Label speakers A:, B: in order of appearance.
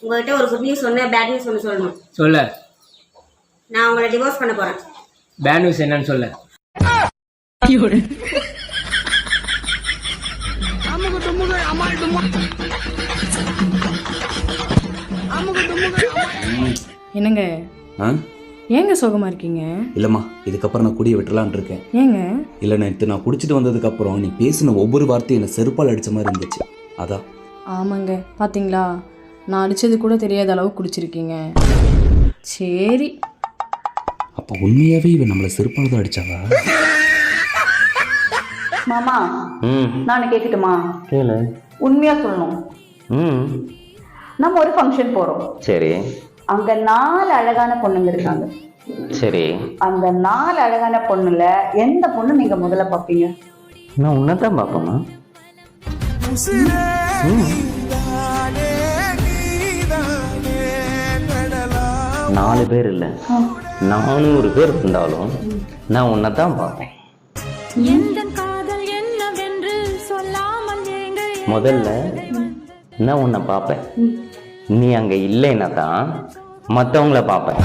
A: உங்ககிட்ட ஒரு good news சொன்ன பேட் நியூஸ் ஒன்று சொல்லணும்.
B: சொல்ல.
A: நான் உங்களை டிவோர்ஸ் பண்ண போறேன்.
B: பேட் நியூஸ் என்னன்னு சொல்ல.
C: என்னங்க ஏங்க சோகமா இருக்கீங்க?
D: இல்லம்மா, இதுக்கப்புறம் நான் குடியை விட்டுலான் இருக்கேன்.
C: ஏங்க?
D: இல்லை, நேற்று நான் குடிச்சிட்டு வந்ததுக்கு அப்புறம் நீ பேசின ஒவ்வொரு வார்த்தையும் என்னை செருப்பால் அடிச்ச மாதிரி இருந்துச்சு. அதான்.
C: ஆமாங்க, பாத்தீங்களா, நான் அடிச்சது கூட தெரியாத அளவு குடிச்சிருக்கீங்க. சரி,
D: அப்போ உண்மையாவே இவன் நம்மளை செருப்பால் தான் அடிச்சாவா?
E: மாமா, நான் கேட்கட்டுமா?
F: கேளு.
E: உண்மையா சொல்லணும். நம்ம ஒரு ஃபங்க்ஷன் போறோம்.
F: சரி.
E: அங்க 4 அழகான பொண்ணுங்க இருக்காங்க.
F: சரி.
E: அந்த 4 அழகான பொண்ணுல எந்த பொண்ணு நீங்க முதல்ல பாப்பீங்க?
F: நான் உன்னதான் பாப்பேமா. 4 பேர் இல்ல, 400 பேர் இருந்தாலும் நான் உன்னதான் பார்ப்பேன். முதல்ல நான் உன்னை பார்ப்பேன். நீ அங்க இல்லைன்னா தான் மற்றவங்கள பார்ப்பேன்.